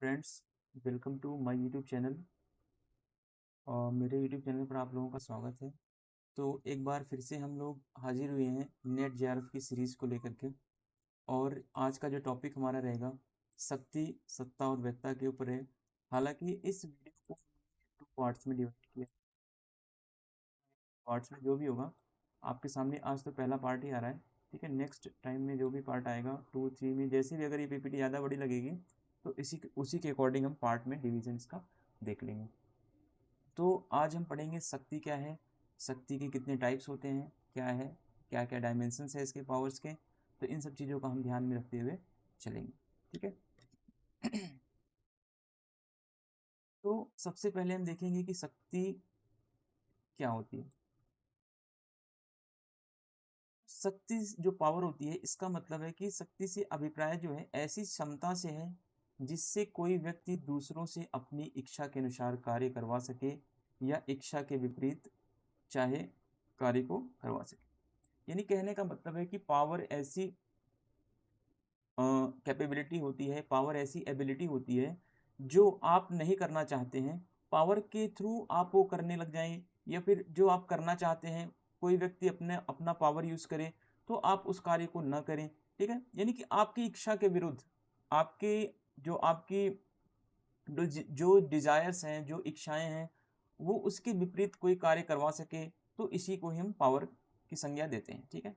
Friends, welcome to my YouTube channel. और मेरे YouTube channel पर आप लोगों का स्वागत है। तो एक बार फिर से हम लोग हाजिर हुए हैं नेट जेआरएफ की सीरीज़ को लेकर के। और आज का जो टॉपिक हमारा रहेगा शक्ति, सत्ता और वैधता के ऊपर है। हालांकि इस वीडियो को टू पार्ट्स में डिवाइड किया। पार्ट्स में जो भी होगा आपके सामने आज तो पहला पार्ट ही आ रहा है, ठीक है। नेक्स्ट टाइम में जो भी पार्ट आएगा 2 3 में, जैसे भी अगर ये पीपीटी ज़्यादा बड़ी लगेगी तो उसी के अकॉर्डिंग हम पार्ट में डिवीजन इसका देख लेंगे। तो आज हम पढ़ेंगे शक्ति क्या है, शक्ति के कितने टाइप्स होते हैं, क्या है, क्या क्या डायमेंशंस है इसके पावर्स के। तो इन सब चीज़ों का हम ध्यान में रखते हुए चलेंगे, ठीक है। तो सबसे पहले हम देखेंगे कि शक्ति क्या होती है। शक्ति जो पावर होती है, इसका मतलब है कि शक्ति से अभिप्राय जो है ऐसी क्षमता से है जिससे कोई व्यक्ति दूसरों से अपनी इच्छा के अनुसार कार्य करवा सके या इच्छा के विपरीत चाहे कार्य को करवा सके। यानी कहने का मतलब है कि पावर ऐसी कैपेबिलिटी होती है, पावर ऐसी एबिलिटी होती है जो आप नहीं करना चाहते हैं, पावर के थ्रू आप वो करने लग जाएं, या फिर जो आप करना चाहते हैं कोई व्यक्ति अपने अपना पावर यूज़ करे तो आप उस कार्य को ना करें, ठीक है। यानी कि आपकी इच्छा के विरुद्ध, आपके आपकी जो डिज़ायर्स हैं, जो इच्छाएं हैं, वो उसके विपरीत कोई कार्य करवा सके, तो इसी को ही हम पावर की संज्ञा देते हैं, ठीक है।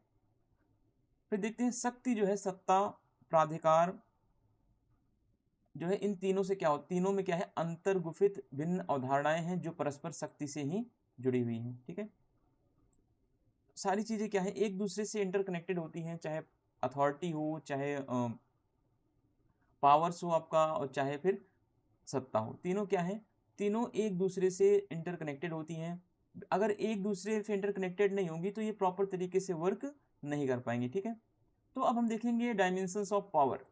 फिर देखते हैं शक्ति जो है, सत्ता, प्राधिकार जो है, इन तीनों से क्या हो, तीनों में क्या है, अंतर्गुफित भिन्न अवधारणाएं हैं जो परस्पर शक्ति से ही जुड़ी हुई हैं, ठीक है। सारी चीजें क्या है, एक दूसरे से इंटरकनेक्टेड होती हैं, चाहे अथॉरिटी हो, चाहे पावर्स हो आपका, और चाहे फिर सत्ता हो, तीनों क्या है, तीनों एक दूसरे से इंटरकनेक्टेड होती हैं। अगर एक दूसरे से इंटरकनेक्टेड नहीं होंगी तो ये प्रॉपर तरीके से वर्क नहीं कर पाएंगे, ठीक है। तो अब हम देखेंगे डायमेंशंस ऑफ पावर।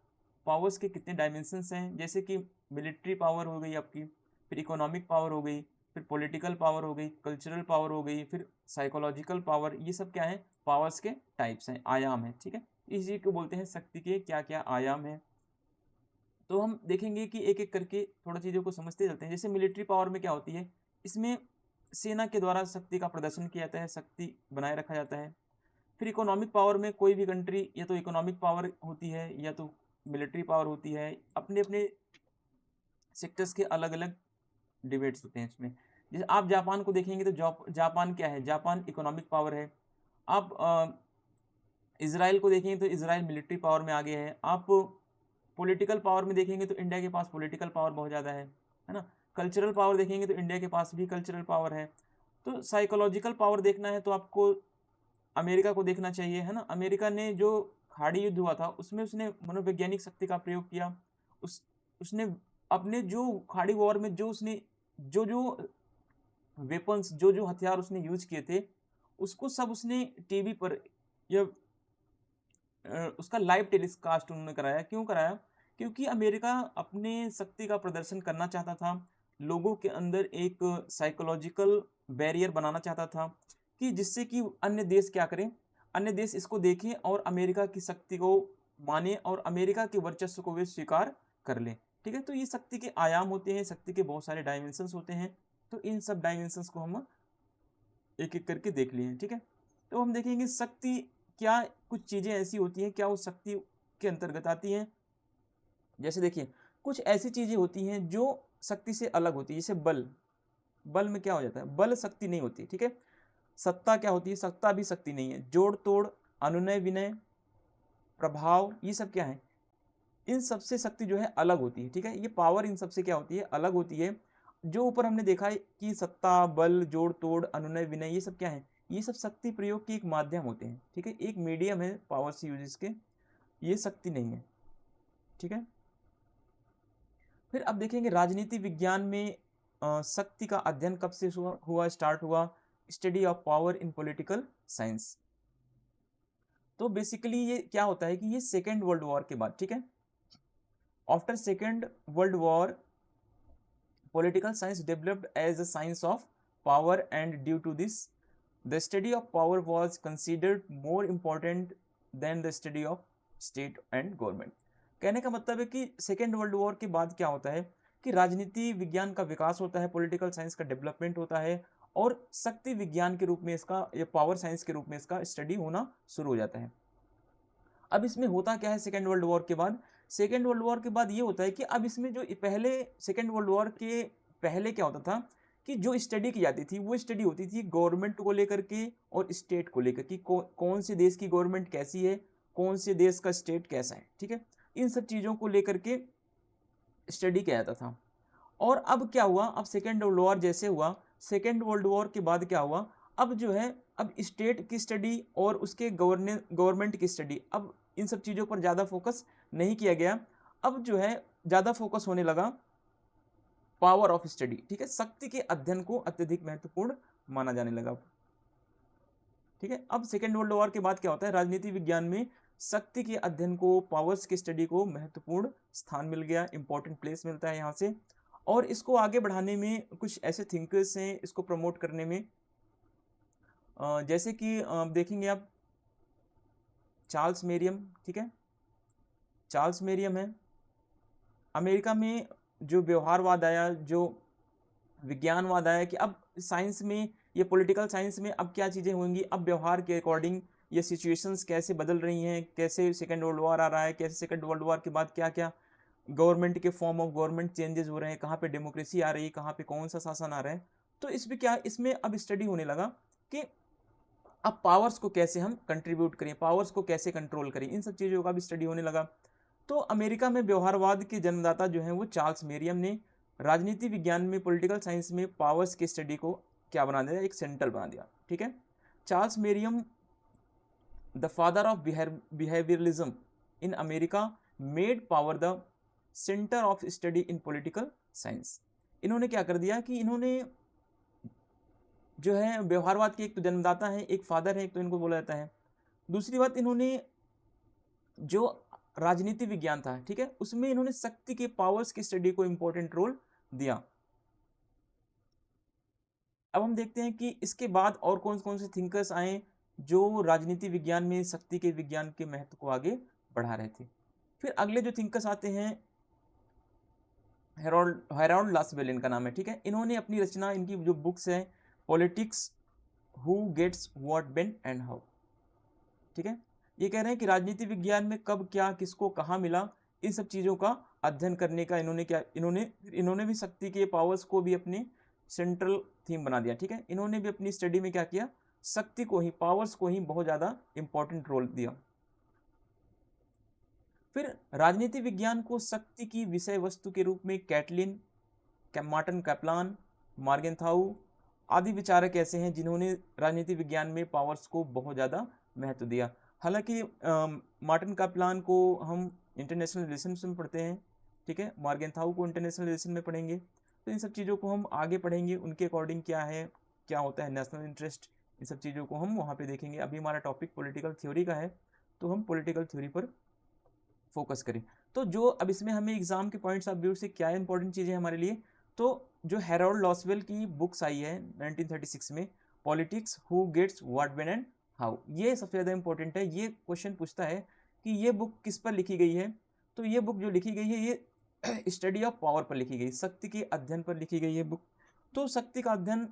पावर्स के कितने डायमेंशंस हैं, जैसे कि मिलिट्री पावर हो गई आपकी, फिर इकोनॉमिक पावर हो गई, फिर पॉलिटिकल पावर हो गई, कल्चरल पावर हो गई, फिर साइकोलॉजिकल पावर। ये सब क्या है, पावर्स के टाइप्स हैं, आयाम हैं, ठीक है। इसी को बोलते हैं शक्ति के क्या क्या आयाम हैं। तो हम देखेंगे कि एक एक करके थोड़ा चीज़ों को समझते चलते हैं। जैसे मिलिट्री पावर में क्या होती है, इसमें सेना के द्वारा शक्ति का प्रदर्शन किया जाता है, शक्ति बनाए रखा जाता है। फिर इकोनॉमिक पावर में कोई भी कंट्री या तो इकोनॉमिक पावर होती है या तो मिलिट्री पावर होती है, अपने अपने सेक्टर्स के अलग अलग डिबेट्स होते हैं इसमें। जैसे आप जापान को देखेंगे तो जापान क्या है, जापान इकोनॉमिक पावर है। आप इसराइल को देखेंगे तो इसराइल मिलिट्री पावर में आगे है। आप पॉलिटिकल पावर में देखेंगे तो इंडिया के पास पॉलिटिकल पावर बहुत ज़्यादा है ना। कल्चरल पावर देखेंगे तो इंडिया के पास भी कल्चरल पावर है। तो साइकोलॉजिकल पावर देखना है तो आपको अमेरिका को देखना चाहिए, है ना। अमेरिका ने जो खाड़ी युद्ध हुआ था उसमें उसने मनोवैज्ञानिक शक्ति का प्रयोग किया। उसने अपने जो खाड़ी वॉर में जो उसने जो जो वेपन्स, जो जो हथियार उसने यूज किए थे, उसको सब उसने टीवी पर या उसका लाइव टेलीकास्ट उन्होंने कराया। क्यों कराया, क्योंकि अमेरिका अपने शक्ति का प्रदर्शन करना चाहता था, लोगों के अंदर एक साइकोलॉजिकल बैरियर बनाना चाहता था कि जिससे कि अन्य देश क्या करें, अन्य देश इसको देखें और अमेरिका की शक्ति को माने और अमेरिका के वर्चस्व को वे स्वीकार कर लें, ठीक है। तो ये शक्ति के आयाम होते हैं, शक्ति के बहुत सारे डायमेंशंस होते हैं। तो इन सब डायमेंशंस को हम एक एक करके देख लिए, ठीक है। तो हम देखेंगे शक्ति क्या, कुछ चीज़ें ऐसी होती हैं क्या वो शक्ति के अंतर्गत आती हैं। जैसे देखिए, कुछ ऐसी चीज़ें होती हैं जो शक्ति से अलग होती है, जैसे बल। बल में क्या हो जाता है, बल शक्ति नहीं होती, ठीक है। सत्ता क्या होती है, सत्ता भी शक्ति नहीं है। जोड़ तोड़, अनुनय विनय, प्रभाव, ये सब क्या है, इन सबसे शक्ति जो है अलग होती है, ठीक है। ये पावर इन सबसे क्या होती है, अलग होती है। जो ऊपर हमने देखा है कि सत्ता, बल, जोड़ तोड़, अनुनय विनय, ये सब क्या है, ये सब शक्ति प्रयोग के एक माध्यम होते हैं, ठीक है। एक मीडियम है पावर से यूज के, ये शक्ति नहीं है, ठीक है। फिर अब देखेंगे राजनीति विज्ञान में शक्ति का अध्ययन कब से हुआ स्टार्ट हुआ, study of power in political science. तो बेसिकली ये क्या होता है कि ये सेकेंड वर्ल्ड वॉर के बाद, ठीक है, after second world war political science developed as a science of power, and due to this the study of power was considered more important than the study of state and government. कहने का मतलब है कि second world war के बाद क्या होता है कि राजनीति विज्ञान का विकास होता है, पॉलिटिकल साइंस का डेवलपमेंट होता है और शक्ति विज्ञान के रूप में इसका, या पावर साइंस के रूप में इसका स्टडी होना शुरू हो जाता है। अब इसमें होता क्या है सेकेंड वर्ल्ड वॉर के बाद, सेकेंड वर्ल्ड वॉर के बाद ये होता है कि अब इसमें जो पहले सेकेंड वर्ल्ड वॉर के पहले क्या होता था कि जो स्टडी की जाती थी वो स्टडी होती थी गवर्नमेंट को लेकर के और स्टेट को लेकर कि कौन से देश की गवर्नमेंट कैसी है, कौन से देश का स्टेट कैसा है, ठीक है, इन सब चीज़ों को लेकर के स्टडी किया जाता था। और अब क्या हुआ, अब सेकेंड वर्ल्ड वॉर जैसे हुआ, सेकेंड वर्ल्ड वॉर के बाद क्या हुआ, अब जो है अब स्टेट की स्टडी और उसके गवर्नमेंट की स्टडी, अब इन सब चीज़ों पर ज़्यादा फोकस नहीं किया गया। अब जो है ज़्यादा फोकस होने लगा पावर ऑफ स्टडी, ठीक है, शक्ति के अध्ययन को अत्यधिक महत्वपूर्ण माना जाने लगा। ठीक है, अब सेकेंड वर्ल्ड वॉर के बाद क्या होता है, राजनीति विज्ञान में शक्ति के अध्ययन को, पावर्स की स्टडी को महत्वपूर्ण स्थान मिल गया, इंपॉर्टेंट प्लेस मिलता है यहाँ से। और इसको आगे बढ़ाने में कुछ ऐसे थिंकर्स हैं, इसको प्रमोट करने में, जैसे कि देखेंगे आप चार्ल्स मेरियम, ठीक है, चार्ल्स मेरियम है। अमेरिका में जो व्यवहारवाद आया, जो विज्ञानवाद आया कि अब साइंस में, ये पॉलिटिकल साइंस में अब क्या चीज़ें होंगी, अब व्यवहार के अकॉर्डिंग ये सिचुएशंस कैसे बदल रही हैं, कैसे सेकेंड वर्ल्ड वॉर आ रहा है, कैसे सेकेंड वर्ल्ड वॉर के बाद क्या क्या गवर्नमेंट के फॉर्म ऑफ गवर्नमेंट चेंजेस हो रहे हैं, कहाँ पे डेमोक्रेसी आ रही है, कहाँ पे कौन सा शासन आ रहा है। तो इसमें क्या, इसमें अब स्टडी होने लगा कि अब पावर्स को कैसे हम कंट्रीब्यूट करें, पावर्स को कैसे कंट्रोल करें, इन सब चीज़ों का भी स्टडी होने लगा। तो अमेरिका में व्यवहारवाद के जन्मदाता जो हैं वो चार्ल्स मेरियम ने राजनीति विज्ञान में, पॉलिटिकल साइंस में पावर्स की स्टडी को क्या बना दिया, एक सेंटर बना दिया। ठीक है, Charles मेरियम the father of behaviourism in America made power the centre of study in political science. इन्होंने क्या कर दिया कि इन्होंने जो है व्यवहारवाद के एक तो जन्मदाता है, एक फादर है, एक तो इनको बोला जाता है। दूसरी बात, इन्होंने जो राजनीति विज्ञान था, ठीक है, उसमें इन्होंने शक्ति के, पावर्स की स्टडी को इंपॉर्टेंट रोल दिया। अब हम देखते हैं कि इसके बाद और कौन कौन से थिंकर्स आए जो राजनीति विज्ञान में शक्ति के विज्ञान के महत्व को आगे बढ़ा रहे थे। फिर अगले जो थिंकर्स आते हैं, हेरोल्ड लासवेल इनका नाम है, ठीक है। इन्होंने अपनी रचना, इनकी जो बुक्स है, politics, who gets what when and how, ठीक है, ये कह रहे हैं कि राजनीति विज्ञान में कब क्या किसको कहाँ मिला, इन सब चीज़ों का अध्ययन करने का इन्होंने भी शक्ति के, पावर्स को भी अपने सेंट्रल थीम बना दिया। ठीक है, इन्होंने भी अपनी स्टडी में क्या किया, शक्ति को ही, पावर्स को ही बहुत ज़्यादा इंपॉर्टेंट रोल दिया। फिर राजनीति विज्ञान को शक्ति की विषय वस्तु के रूप में कैटलिन, मार्टिन कैप्लान, मार्गेंथाउ आदि विचारक ऐसे हैं जिन्होंने राजनीति विज्ञान में पावर्स को बहुत ज़्यादा महत्व दिया। हालांकि मार्टिन कैप्लान को हम इंटरनेशनल रिलेशंस में पढ़ते हैं, ठीक है, मार्गेंथाउ को इंटरनेशनल रिलेशन में पढ़ेंगे। तो इन सब चीज़ों को हम आगे पढ़ेंगे, उनके अकॉर्डिंग क्या है, क्या होता है नेशनल इंटरेस्ट, इन सब चीज़ों को हम वहाँ पे देखेंगे। अभी हमारा टॉपिक पॉलिटिकल थ्योरी का है, तो हम पॉलिटिकल थ्योरी पर फोकस करें। तो जो अब इसमें हमें एग्जाम के पॉइंट्स ऑफ व्यू से क्या इंपॉर्टेंट चीज़ें हमारे लिए, तो जो हेरोल्ड लॉसवेल की बुक्स आई है 1936 में, politics, who gets what when and how, ये सबसे ज़्यादा इंपॉर्टेंट है। ये क्वेश्चन पूछता है कि ये बुक किस पर लिखी गई है, तो ये बुक जो लिखी गई है ये स्टडी ऑफ पावर पर लिखी गई, शक्ति के अध्ययन पर लिखी गई है बुक। तो शक्ति का अध्ययन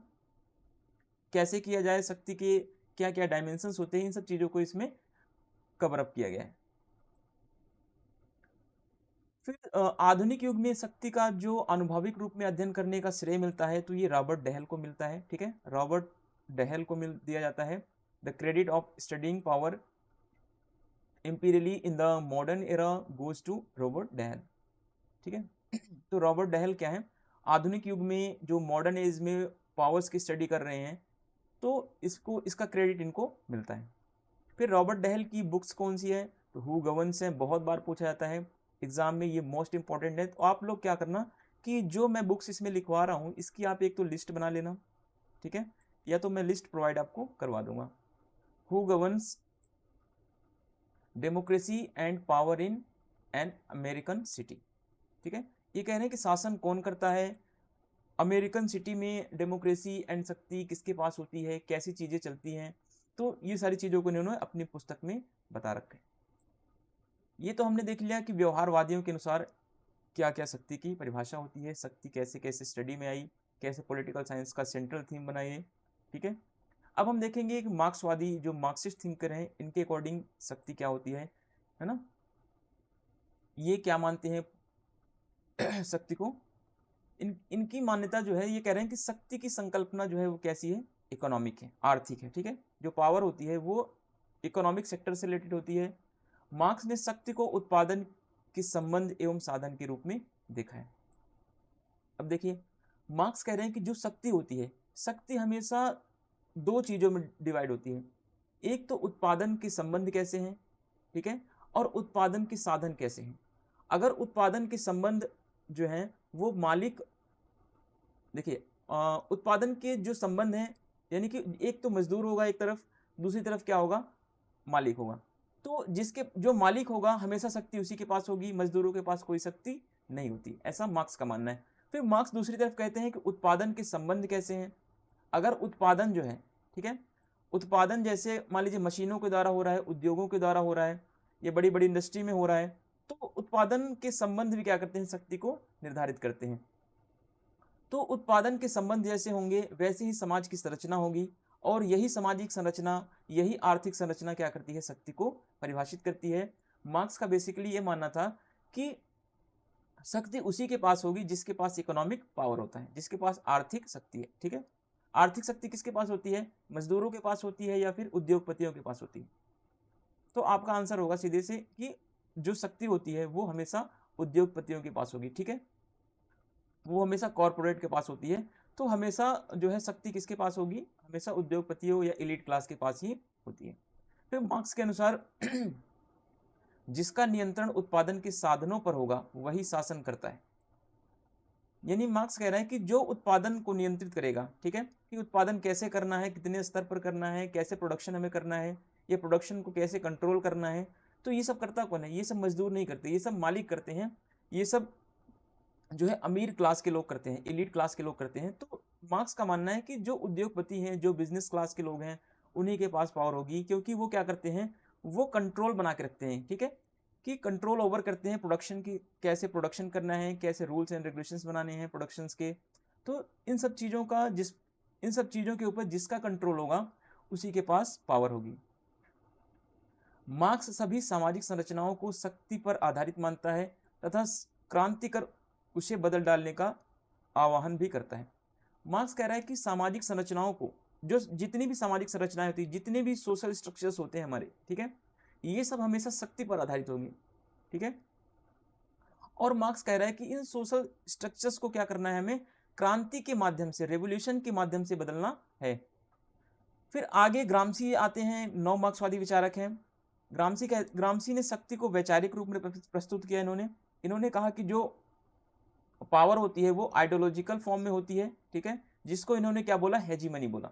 कैसे किया जाए, शक्ति के क्या क्या डायमेंशंस होते हैं, इन सब चीज़ों को इसमें कवर अप किया गया है। फिर आधुनिक युग में शक्ति का जो अनुभविक रूप में अध्ययन करने का श्रेय मिलता है, तो ये रॉबर्ट डेहल को मिलता है। ठीक है, रॉबर्ट डेहल को मिल दिया जाता है the credit of studying power imperially in the modern era goes to Robert Dahl. ठीक है, तो रॉबर्ट डेहल क्या है, आधुनिक युग में जो मॉडर्न एज में पावर्स की स्टडी कर रहे हैं, तो इसका क्रेडिट इनको मिलता है। फिर रॉबर्ट डेहल की बुक्स कौन सी है, तो हु गवर्न्स है, बहुत बार पूछा जाता है एग्जाम में, ये मोस्ट इंपॉर्टेंट है। तो आप लोग क्या करना कि जो मैं बुक्स इसमें लिखवा रहा हूँ इसकी आप एक तो लिस्ट बना लेना, ठीक है, या तो मैं लिस्ट प्रोवाइड आपको करवा दूंगा। Who governs democracy and power in an American city, ठीक है, ये कह रहे हैं कि शासन कौन करता है, अमेरिकन सिटी में डेमोक्रेसी एंड शक्ति किसके पास होती है, कैसी चीज़ें चलती हैं, तो ये सारी चीज़ों को इन्होंने अपनी पुस्तक में बता रखा है। ये तो हमने देख लिया कि व्यवहारवादियों के अनुसार क्या क्या शक्ति की परिभाषा होती है, शक्ति कैसे कैसे स्टडी में आई, कैसे पॉलिटिकल साइंस का सेंट्रल थीम बनाई है। ठीक है, अब हम देखेंगे एक मार्क्सवादी जो मार्क्सिस्ट थिंकर हैं, इनके अकॉर्डिंग शक्ति क्या होती है ना, ये क्या मानते हैं शक्ति को। इनकी मान्यता जो है, ये कह रहे हैं कि शक्ति की संकल्पना जो है वो कैसी है, इकोनॉमिक है, आर्थिक है। ठीक है, जो पावर होती है वो इकोनॉमिक सेक्टर से रिलेटेड होती है। मार्क्स ने शक्ति को उत्पादन के संबंध एवं साधन के रूप में देखा है। अब देखिए, मार्क्स कह रहे हैं कि जो शक्ति होती है, शक्ति हमेशा दो चीजों में डिवाइड होती है। एक तो उत्पादन के संबंध कैसे हैं, ठीक है, और उत्पादन के साधन कैसे हैं। अगर उत्पादन के संबंध जो हैं वो मालिक, देखिए उत्पादन के जो संबंध हैं, यानी कि एक तो मजदूर होगा एक तरफ, दूसरी तरफ क्या होगा, मालिक होगा। तो जिसके जो मालिक होगा हमेशा शक्ति उसी के पास होगी, मजदूरों के पास कोई शक्ति नहीं होती, ऐसा मार्क्स का मानना है। फिर मार्क्स दूसरी तरफ कहते हैं कि उत्पादन के संबंध कैसे हैं। अगर उत्पादन जो है, ठीक है, उत्पादन जैसे मान लीजिए मशीनों के द्वारा हो रहा है, उद्योगों के द्वारा हो रहा है, ये बड़ी बड़ी इंडस्ट्री में हो रहा है, तो उत्पादन के संबंध भी क्या करते हैं, शक्ति को निर्धारित करते हैं। तो उत्पादन के संबंध जैसे होंगे वैसे ही समाज की संरचना होगी, और यही सामाजिक संरचना, यही आर्थिक संरचना क्या करती है, शक्ति को परिभाषित करती है। मार्क्स का बेसिकली ये मानना था कि शक्ति उसी के पास होगी जिसके पास इकोनॉमिक पावर होता है, जिसके पास आर्थिक शक्ति है। ठीक है, आर्थिक शक्ति किसके पास होती है, मजदूरों के पास होती है या फिर उद्योगपतियों के पास होती है। तो आपका आंसर होगा सीधे से कि जो शक्ति होती है वो हमेशा उद्योगपतियों के पास होगी। ठीक है, वो हमेशा कॉरपोरेट के पास होती है। तो हमेशा जो है शक्ति किसके पास होगी, हमेशा उद्योगपतियों या एलीट क्लास के पास ही होती है। फिर मार्क्स के अनुसार जिसका नियंत्रण उत्पादन के साधनों पर होगा वही शासन करता है। यानी मार्क्स कह रहा है कि जो उत्पादन को नियंत्रित करेगा, ठीक है, कि उत्पादन कैसे करना है, कितने स्तर पर करना है, कैसे प्रोडक्शन हमें करना है, ये प्रोडक्शन को कैसे कंट्रोल करना है, तो ये सब करता कौन है, ये सब मजदूर नहीं करते, ये सब मालिक करते हैं, ये सब जो है अमीर क्लास के लोग करते हैं, एलीट क्लास के लोग करते हैं। तो मार्क्स का मानना है कि जो उद्योगपति हैं, जो बिजनेस क्लास के लोग हैं, उन्हीं के पास पावर होगी, क्योंकि वो क्या करते हैं, वो कंट्रोल बना के रखते हैं। ठीक है, कि कंट्रोल ओवर करते हैं प्रोडक्शन की, कैसे प्रोडक्शन करना है, कैसे रूल्स एंड रेगुलेशंस बनाने हैं प्रोडक्शंस के। तो इन सब चीज़ों का इन सब चीज़ों के ऊपर जिसका कंट्रोल होगा उसी के पास पावर होगी। मार्क्स सभी सामाजिक संरचनाओं को शक्ति पर आधारित मानता है तथा क्रांति कर उसे बदल डालने का आह्वान भी करता है। मार्क्स कह रहा है कि सामाजिक संरचनाओं को, जो जितनी भी सामाजिक संरचनाएं होती है, जितने भी सोशल स्ट्रक्चर्स होते हैं हमारे, ठीक है, ये सब हमेशा शक्ति पर आधारित होंगे। ठीक है, और मार्क्स कह रहा है कि इन सोशल स्ट्रक्चर्स को क्या करना है, हमें क्रांति के माध्यम से, रेवोल्यूशन के माध्यम से बदलना है। फिर आगे ग्रामसी आते हैं, नौ मार्क्सवादी विचारक हैं। ग्रामसी ने शक्ति को वैचारिक रूप में प्रस्तुत किया। इन्होंने कहा कि जो पावर होती है वो आइडियोलॉजिकल फॉर्म में होती है। ठीक है, जिसको इन्होंने क्या बोला, हेजीमनी बोला,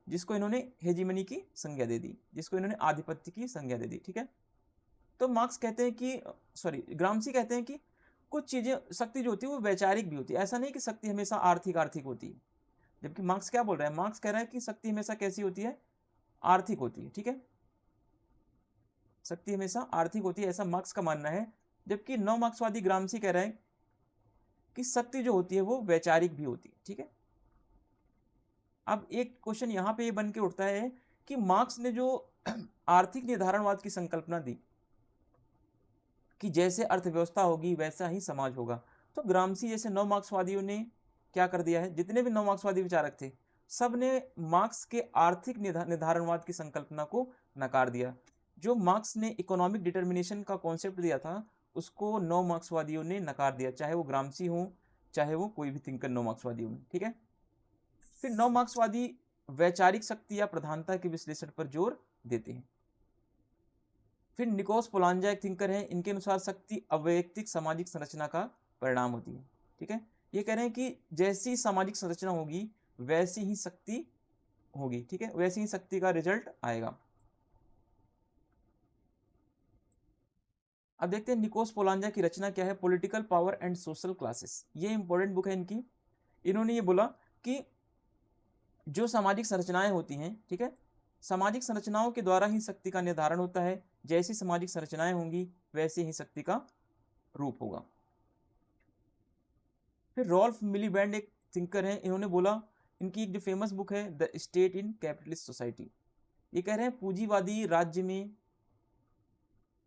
जिसको इन्होंने हेजीमनी की संज्ञा दे दी, जिसको इन्होंने आधिपत्य की संज्ञा दे दी। ठीक है, तो मार्क्स कहते हैं कि ग्रामसी कहते हैं कि कुछ चीजें, शक्ति जो होती है वो वैचारिक भी होती है, ऐसा नहीं कि शक्ति हमेशा आर्थिक होती है। जबकि मार्क्स क्या बोल रहा है, मार्क्स कह रहा है कि शक्ति हमेशा कैसी होती है, आर्थिक होती है। ठीक है, शक्ति हमेशा आर्थिक होती है, ऐसा मार्क्स का मानना है। जबकि नौ मार्क्सवादी ग्रामसी कह रहा है कि शक्ति जो होती है वो वैचारिक भी होती है। ठीक है, अब एक क्वेश्चन यहाँ पे ये बन के उठता है कि मार्क्स ने जो आर्थिक निर्धारणवाद की संकल्पना दी कि जैसे अर्थव्यवस्था होगी वैसा ही समाज होगा, तो ग्रामसी जैसे नौ मार्क्सवादियों ने क्या कर दिया है, जितने भी नौ मार्क्सवादी विचारक थे सब ने मार्क्स के आर्थिक निर्धारणवाद की संकल्पना को नकार दिया। जो मार्क्स ने इकोनॉमिक डिटर्मिनेशन का कॉन्सेप्ट दिया था उसको नौ मार्क्सवादियों ने नकार दिया, चाहे वो ग्रामसी हो, चाहे वो कोई भी थिंकर नौ मार्क्सवादी हो। ठीक है, फिर नौ मार्क्सवादी वैचारिक शक्ति या प्रधानता के विश्लेषण पर जोर देते हैं। फिर निकोस पोलांजा एक थिंकर हैं, इनके अनुसार शक्ति अवैयक्तिक सामाजिक संरचना का परिणाम होती है। ठीक है, ये कह रहे हैं कि जैसी सामाजिक संरचना होगी वैसी ही शक्ति होगी। ठीक है, वैसी ही शक्ति का रिजल्ट आएगा। अब देखते हैं निकोस पोलांजा की रचना क्या है, political power and social classes. ये इंपॉर्टेंट बुक है इनकी। इन्होंने ये बोला कि जो सामाजिक संरचनाएं होती हैं, ठीक है, सामाजिक संरचनाओं के द्वारा ही शक्ति का निर्धारण होता है, जैसी सामाजिक संरचनाएं होंगी वैसे ही शक्ति का रूप होगा। फिर रॉल्फ मिलीबैंड एक थिंकर हैं, इन्होंने बोला, इनकी एक जो फेमस बुक है the state in capitalist society, ये कह रहे हैं पूंजीवादी राज्य में,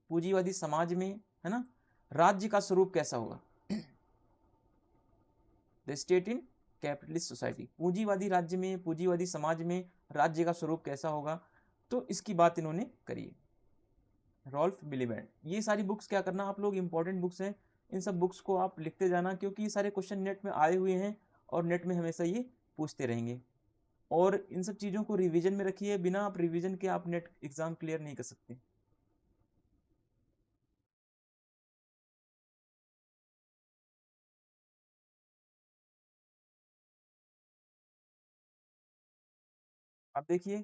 पूंजीवादी समाज में, है ना, राज्य का स्वरूप कैसा होगा। The state in capitalist society, पूंजीवादी राज्य में, पूंजीवादी समाज में राज्य का स्वरूप कैसा होगा, तो इसकी बात इन्होंने करी है रॉल्फ मिलीबैंड। ये सारी बुक्स क्या करना आप लोग, इंपॉर्टेंट बुक्स हैं, इन सब बुक्स को आप लिखते जाना, क्योंकि ये सारे क्वेश्चन नेट में आए हुए हैं और नेट में हमेशा ये पूछते रहेंगे। और इन सब चीज़ों को रिवीजन में रखिए, बिना आप रिवीजन के आप नेट एग्जाम क्लियर नहीं कर सकते। अब देखिए,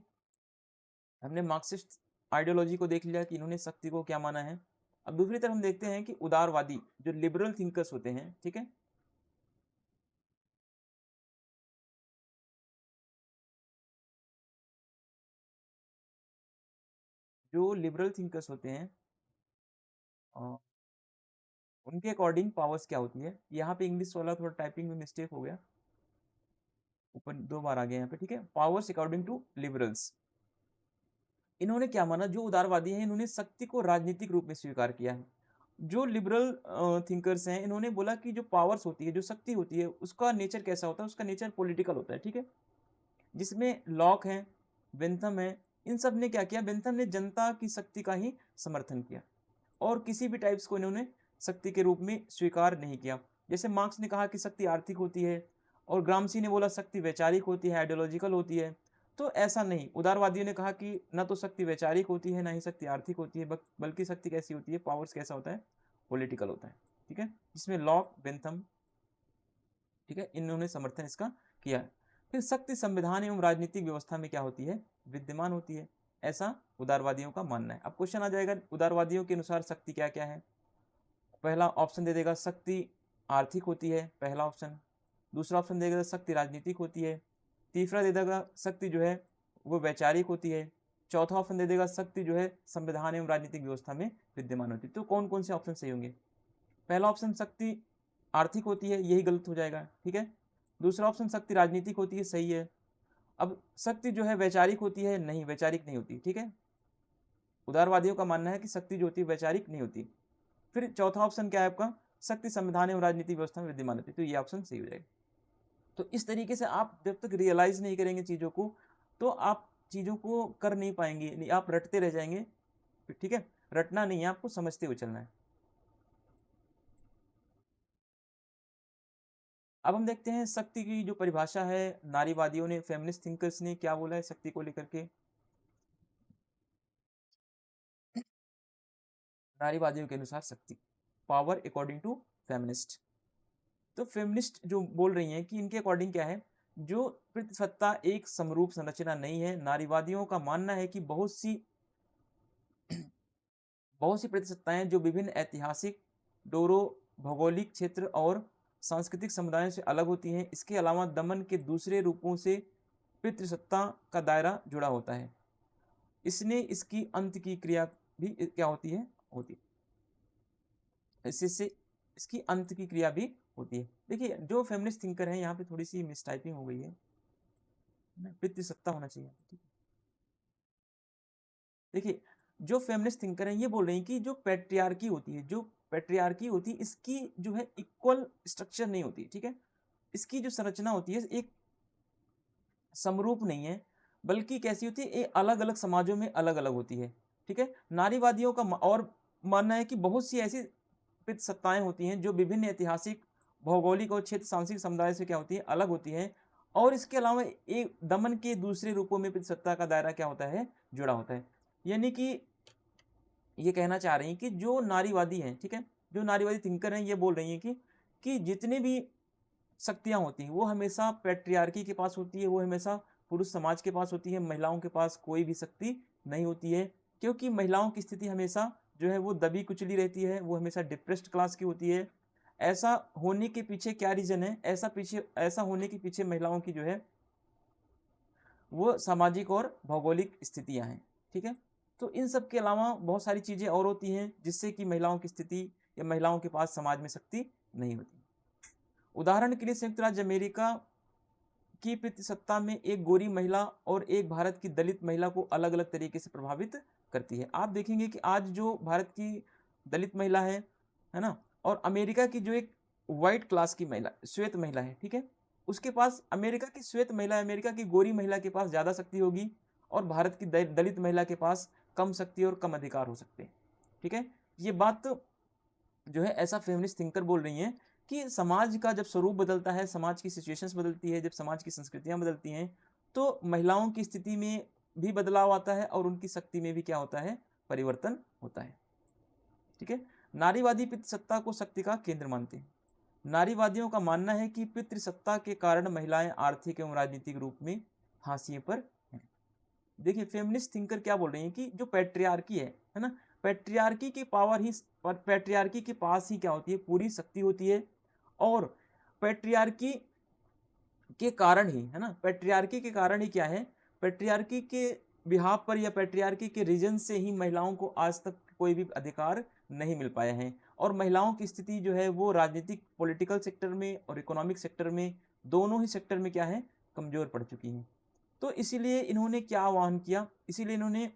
हमने मार्क्सिस्ट आइडियोलॉजी को देख लिया कि इन्होंने शक्ति को क्या माना है। अब दूसरी तरफ हम देखते हैं कि उदारवादी जो लिबरल थिंकर्स होते हैं, ठीक है, जो लिबरल थिंकर्स होते हैं उनके अकॉर्डिंग पावर्स क्या होती है। यहाँ पे इंग्लिश वाला थोड़ा टाइपिंग में मिस्टेक हो गया, ऊपर 2 बार आ गया यहाँ पे, ठीक है। पावर्स अकॉर्डिंग टू लिबरल्स, इन्होंने क्या माना, जो उदारवादी हैं इन्होंने शक्ति को राजनीतिक रूप में स्वीकार किया है। जो लिबरल थिंकर्स हैं इन्होंने बोला कि जो पावर्स होती है, जो शक्ति होती है, उसका नेचर कैसा होता है, उसका नेचर पॉलिटिकल होता है, ठीक है। जिसमें लॉक है, बेंथम है, इन सब ने क्या किया, बेंथम ने जनता की शक्ति का ही समर्थन किया और किसी भी टाइप्स को इन्होंने शक्ति के रूप में स्वीकार नहीं किया। जैसे मार्क्स ने कहा कि शक्ति आर्थिक होती है और ग्रामसी ने बोला शक्ति वैचारिक होती है, आइडियोलॉजिकल होती है। तो ऐसा नहीं, उदारवादियों ने कहा कि न तो शक्ति वैचारिक होती है, ना ही शक्ति आर्थिक होती है, बल्कि शक्ति कैसी होती है, पावर्स कैसा होता है, पॉलिटिकल होता है, ठीक है। जिसमें लॉक, बेंथम, ठीक है, इन्होंने समर्थन इसका किया है। फिर शक्ति संविधान एवं राजनीतिक व्यवस्था में क्या होती है, विद्यमान होती है, ऐसा उदारवादियों का मानना है। अब क्वेश्चन आ जाएगा, उदारवादियों के अनुसार शक्ति क्या क्या है। पहला ऑप्शन दे देगा शक्ति आर्थिक होती है, पहला ऑप्शन। दूसरा ऑप्शन देगा शक्ति राजनीतिक होती है। तीसरा दे देगा शक्ति जो है वो वैचारिक होती है। चौथा ऑप्शन दे देगा शक्ति जो है संविधान एवं राजनीतिक व्यवस्था में विद्यमान होती है। तो कौन कौन से ऑप्शन सही होंगे। पहला ऑप्शन शक्ति आर्थिक होती है, यही गलत हो जाएगा, ठीक है। दूसरा ऑप्शन शक्ति राजनीतिक होती है, सही है। अब शक्ति जो है वैचारिक होती है, नहीं, वैचारिक नहीं होती, ठीक है। उदारवादियों का मानना है कि शक्ति जो होती है वैचारिक नहीं होती। फिर चौथा ऑप्शन क्या है आपका, शक्ति संविधान एवं राजनीतिक व्यवस्था में विद्यमान होती है, तो ये ऑप्शन सही हो जाएगा। तो इस तरीके से आप जब तक रियलाइज नहीं करेंगे चीज़ों को, तो आप चीज़ों को कर नहीं पाएंगे, नहीं, आप रटते रह जाएंगे, ठीक है। रटना नहीं है, आपको समझते हुए चलना है। अब हम देखते हैं शक्ति की जो परिभाषा है, नारीवादियों ने, फेमिनिस्ट थिंकर्स ने क्या बोला है शक्ति को लेकर के। नारीवादियों के अनुसार शक्ति, पावर अकॉर्डिंग टू फेमिनिस्ट। तो फेमिनिस्ट जो बोल रही हैं कि इनके अकॉर्डिंग क्या है, जो प्रतिसत्ता एक समरूप संरचना नहीं है। नारीवादियों का मानना है कि बहुत सी प्रतिसत्ताएं जो विभिन्न ऐतिहासिक, डोरो, भौगोलिक क्षेत्र और सांस्कृतिक समुदायों से अलग होती हैं। इसके अलावा दमन के दूसरे रूपों से पितृसत्ता का दायरा जुड़ा होता है। इसने इसकी अंत की क्रिया भी क्या होती है, होती है, इससे इसकी अंत की क्रिया भी होती है। देखिए जो फेमिनिस्ट थिंकर हैं, यहाँ पे थोड़ी सी मिसटाइपिंग हो गई है, पितृसत्ता होना चाहिए, ठीक है। देखिए जो फेमिनिस्ट थिंकर हैं ये बोल रहे हैं कि जो पैट्रियार्की होती है, जो पैट्रियार्की होती है, इसकी जो है इक्वल स्ट्रक्चर नहीं होती, ठीक है। इसकी जो संरचना होती है एक समरूप नहीं है, बल्कि कैसी होती है, ये अलग अलग समाजों में अलग अलग होती है, ठीक है। नारीवादियों का और मानना है कि बहुत सी ऐसी सत्ताएं होती हैं जो विभिन्न ऐतिहासिक, भौगोलिक और क्षेत्र सांस्कृतिक समुदाय से क्या होती है, अलग होती हैं। और इसके अलावा एक दमन के दूसरे रूपों में सत्ता का दायरा क्या होता है, जुड़ा होता है। यानी कि ये कहना चाह रही हैं कि जो नारीवादी हैं, ठीक है, जो नारीवादी थिंकर हैं, ये बोल रही हैं कि जितने भी शक्तियां होती हैं वो हमेशा पैट्रियार्की के पास होती है, वो हमेशा पुरुष समाज के पास होती है। महिलाओं के पास कोई भी शक्ति नहीं होती है, क्योंकि महिलाओं की स्थिति हमेशा जो है वो दबी कुचली रहती है, वो हमेशा डिप्रेस्ड क्लास की होती है। ऐसा होने के पीछे क्या रीजन है, ऐसा होने के पीछे महिलाओं की जो है वो सामाजिक और भौगोलिक स्थितियां हैं। ठीक है, तो इन सब के अलावा बहुत सारी चीज़ें और होती हैं जिससे कि महिलाओं की स्थिति या महिलाओं के पास समाज में शक्ति नहीं होती। उदाहरण के लिए संयुक्त राज्य अमेरिका की पितृसत्ता में एक गोरी महिला और एक भारत की दलित महिला को अलग अलग तरीके से प्रभावित करती है। आप देखेंगे कि आज जो भारत की दलित महिला है ना, और अमेरिका की जो एक व्हाइट क्लास की महिला, श्वेत महिला है, ठीक है, उसके पास, अमेरिका की श्वेत महिला, अमेरिका की गोरी महिला के पास ज़्यादा शक्ति होगी और भारत की दलित महिला के पास कम शक्ति और कम अधिकार हो सकते हैं। ठीक है, ये बात जो है ऐसा फेमिनिस्ट थिंकर बोल रही हैं कि समाज का जब स्वरूप बदलता है, समाज की सिचुएशंस बदलती है, जब समाज की संस्कृतियां बदलती हैं, तो महिलाओं की स्थिति में भी बदलाव आता है और उनकी शक्ति में भी क्या होता है, परिवर्तन होता है। ठीक है, नारीवादी पितृसत्ता को शक्ति का केंद्र मानते हैं। नारीवादियों का मानना है कि पितृसत्ता के कारण महिलाएं आर्थिक एवं राजनीतिक रूप में हाशिए पर हैं। देखिए फेमिनिस्ट थिंकर क्या बोल रही हैं कि जो पैट्रियार्की है ना, पैट्रियार्की की पावर ही, पैट्रियार्की के पास ही क्या होती है, पूरी शक्ति होती है, और पैट्रियार्की के कारण ही, है ना, पैट्रियार्की के कारण ही क्या है, पैट्रियार्की के बिहाफ पर या पैट्रियार्की के रीजन से ही महिलाओं को आज तक कोई भी अधिकार नहीं मिल पाया है, और महिलाओं की स्थिति जो है वो राजनीतिक, पॉलिटिकल सेक्टर में और इकोनॉमिक सेक्टर में, दोनों ही सेक्टर में क्या है, कमजोर पड़ चुकी हैं। तो इसीलिए इन्होंने क्या आह्वान किया, इसीलिए इन्होंने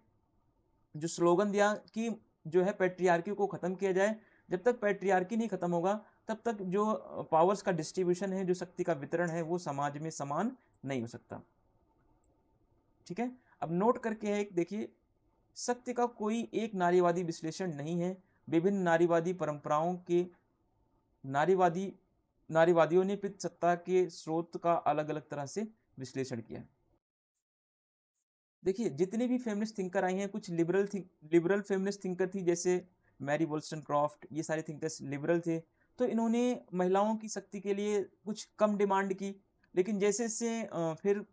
जो स्लोगन दिया कि जो है पैट्रियार्की को खत्म किया जाए। जब तक पैट्रियार्की नहीं खत्म होगा तब तक जो पावर्स का डिस्ट्रीब्यूशन है, जो शक्ति का वितरण है, वो समाज में समान नहीं हो सकता। ठीक है, अब नोट करके है, देखिए, शक्ति का कोई एक नारीवादी विश्लेषण नहीं है। विभिन्न नारीवादी परंपराओं के नारीवादियों ने पितृसत्ता के स्रोत का अलग अलग तरह से विश्लेषण किया। देखिए जितने भी फेमिनिस्ट थिंकर आई हैं, कुछ लिबरल फेमिनिस्ट थिंकर थी, जैसे मैरी वोल्सटनक्रॉफ्ट, ये सारे थिंकर्स लिबरल थे, तो इन्होंने महिलाओं की शक्ति के लिए कुछ कम डिमांड की। लेकिन जैसे जैसे फिर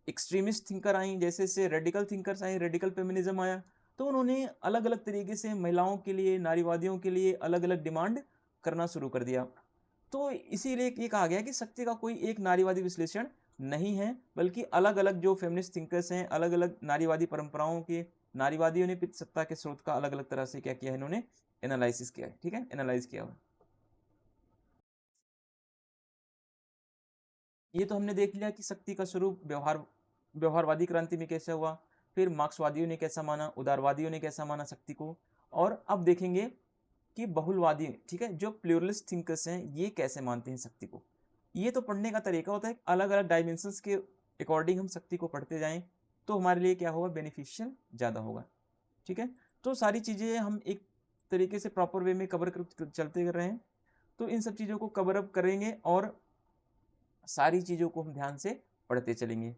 एक्सट्रीमिस्ट थिंकर आई, जैसे जैसे रेडिकल थिंकर्स आए, रेडिकल फेमिनिज्म आया, तो उन्होंने अलग अलग तरीके से महिलाओं के लिए, नारीवादियों के लिए अलग अलग डिमांड करना शुरू कर दिया। तो इसीलिए ये कहा गया कि शक्ति का कोई एक नारीवादी विश्लेषण नहीं है, बल्कि अलग अलग जो फेमिनिस्ट थिंकर्स हैं, अलग अलग नारीवादी परंपराओं के नारीवादियों ने पितृसत्ता के स्रोत का अलग अलग तरह से क्या किया है, इन्होंने एनालिसिस किया है। ठीक है, एनालाइज किया हुआ। ये तो हमने देख लिया कि शक्ति का स्वरूप व्यवहारवादी क्रांति में कैसा हुआ, फिर मार्क्सवादियों ने कैसा माना, उदारवादियों ने कैसा माना शक्ति को, और अब देखेंगे कि बहुलवादी, ठीक है, जो प्लूरलिस्ट थिंकर्स हैं, ये कैसे मानते हैं शक्ति को। ये तो पढ़ने का तरीका होता है, अलग अलग डायमेंशंस के अकॉर्डिंग हम शक्ति को पढ़ते जाएं तो हमारे लिए क्या होगा, बेनिफिशियल ज़्यादा होगा। ठीक है, तो सारी चीज़ें हम एक तरीके से प्रॉपर वे में कवर कर चलते कर रहे हैं, तो इन सब चीज़ों को कवर अप करेंगे और सारी चीज़ों को हम ध्यान से पढ़ते चलेंगे।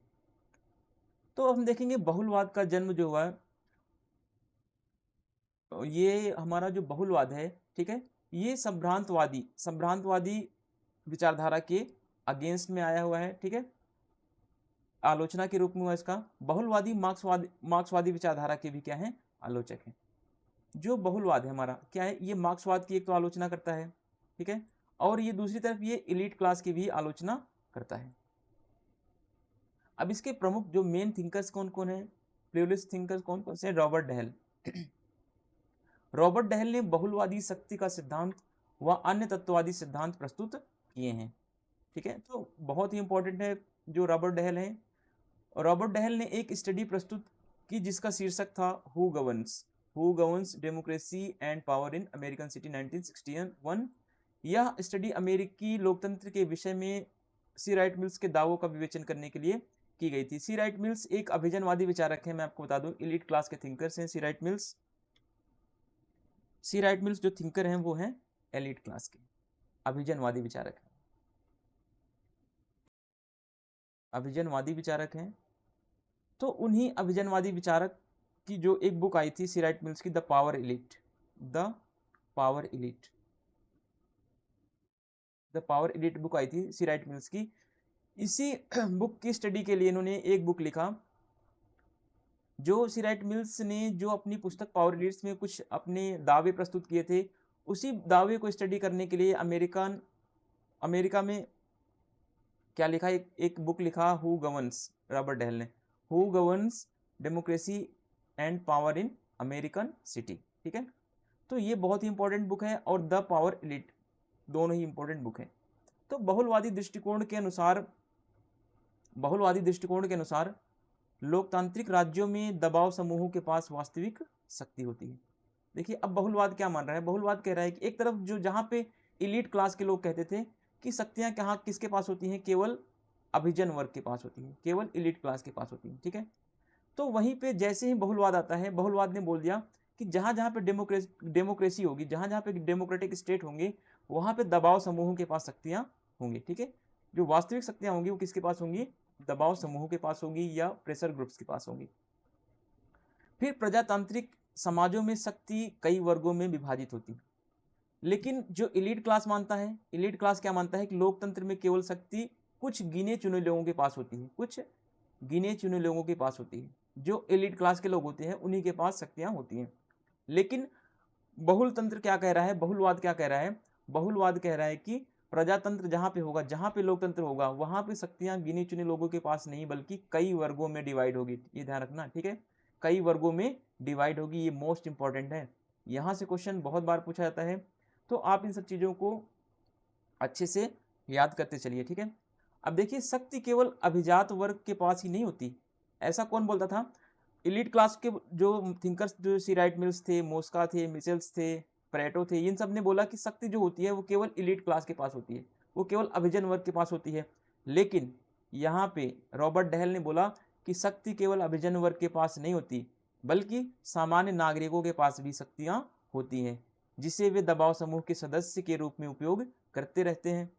तो हम देखेंगे बहुलवाद का जन्म जो हुआ, ये हमारा जो बहुलवाद है, ठीक है, ये संभ्रांतवादी विचारधारा के अगेंस्ट में आया हुआ है। ठीक है, आलोचना के रूप में हुआ इसका। बहुलवादी मार्क्सवादी विचारधारा के भी क्या है, आलोचक हैं। जो बहुलवाद है हमारा क्या है, ये मार्क्सवाद की एक तो आलोचना करता है, ठीक है, और ये दूसरी तरफ ये एलीट क्लास की भी आलोचना करता है। अब इसके प्रमुख जो मेन थिंकर्स कौन कौन है, प्लूरलिस्ट थिंकर्स कौन कौन से, रॉबर्ट डहेल। रॉबर्ट डहेल ने बहुलवादी शक्ति का सिद्धांत व अन्य तत्ववादी सिद्धांत प्रस्तुत किए हैं। ठीक है, तो बहुत ही इंपॉर्टेंट है जो रॉबर्ट डहेल है। रॉबर्ट डहेल ने एक स्टडी प्रस्तुत की जिसका शीर्षक था who governs democracy and power in American city 1961। यह स्टडी अमेरिकी लोकतंत्र के विषय में सी राइट मिल्स के दावों का विवेचन करने के लिए की गई थी। सी राइट मिल्स एक अभिजनवादी विचारक है, मैं आपको बता दूं, एलीट क्लास के थिंकर्स हैं सी राइट मिल्स जो थिंकर हैं वो हैं एलीट क्लास के, अभिजनवादी विचारक हैं, अभिजनवादी विचारक हैं। तो उन्हीं अभिजनवादी विचारक की जो एक बुक आई थी सी राइट मिल्स की, द पावर इलीट बुक आई थी सी राइट मिल्स की। इसी बुक की स्टडी के लिए इन्होंने एक बुक लिखा, जो सी राइट मिल्स ने जो अपनी पुस्तक पावर इलीट्स में कुछ अपने दावे प्रस्तुत किए थे, उसी दावे को स्टडी करने के लिए अमेरिका में क्या लिखा, एक बुक लिखा हु गवर्न्स, रॉबर्ट डेहल ने, who governs democracy and power in American city, ठीक है। तो ये बहुत ही इंपॉर्टेंट बुक है, और द पावर एलिट, दोनों ही इंपॉर्टेंट बुक है। तो बहुलवादी दृष्टिकोण के अनुसार लोकतांत्रिक राज्यों में दबाव समूहों के पास वास्तविक शक्ति होती है। देखिए अब बहुलवाद क्या मान रहा है, बहुलवाद कह रहा है कि एक तरफ जो जहाँ पे इलीट क्लास के लोग कहते थे कि शक्तियाँ कहाँ किसके पास होती हैं, केवल अभिजन वर्ग के पास होती हैं, केवल इलीट क्लास के पास होती हैं, ठीक है। तो वहीं पे जैसे ही बहुलवाद आता है, बहुलवाद ने बोल दिया कि जहाँ जहाँ पे डेमोक्रेसी होगी, जहाँ जहाँ पे डेमोक्रेटिक स्टेट होंगे, वहाँ पे दबाव समूहों के पास शक्तियाँ होंगी, ठीक है। जो वास्तविक शक्तियाँ होंगी वो किसके पास होंगी, दबाव समूहों के पास होगी या प्रेशर ग्रुप्स के पास होंगी। फिर प्रजातांत्रिक समाजों में शक्ति कई वर्गों में विभाजित होती है, लेकिन जो इलीट क्लास मानता है, इलीट क्लास क्या मानता है कि लोकतंत्र में केवल शक्ति कुछ गिने चुने लोगों के पास होती है, कुछ गिने चुने लोगों के पास होती है। जो एलिट क्लास के लोग होते हैं उन्हीं के पास शक्तियां होती हैं। लेकिन बहुलतंत्र क्या कह रहा है, बहुलवाद क्या कह रहा है, बहुलवाद कह रहा है कि प्रजातंत्र जहां पे होगा, जहां पे लोकतंत्र होगा, वहां पे शक्तियां गिने चुने लोगों के पास नहीं बल्कि कई वर्गों में डिवाइड होगी। ये ध्यान रखना, ठीक है, कई वर्गों में डिवाइड होगी। ये मोस्ट इंपॉर्टेंट है, यहाँ से क्वेश्चन बहुत बार पूछा जाता है, तो आप इन सब चीज़ों को अच्छे से याद करते चलिए, ठीक है। अब देखिए शक्ति केवल अभिजात वर्ग के पास ही नहीं होती, ऐसा कौन बोलता था, इलीट क्लास के जो थिंकर्स, जो सी राइट मिल्स थे, मोस्का थे, मिचेल्स थे, परेटो थे, इन सब ने बोला कि शक्ति जो होती है वो केवल इलीट क्लास के पास होती है, वो केवल अभिजन वर्ग के पास होती है। लेकिन यहाँ पे रॉबर्ट डेहल ने बोला कि शक्ति केवल अभिजन वर्ग के पास नहीं होती बल्कि सामान्य नागरिकों के पास भी शक्तियाँ होती हैं, जिसे वे दबाव समूह के सदस्य के रूप में उपयोग करते रहते हैं।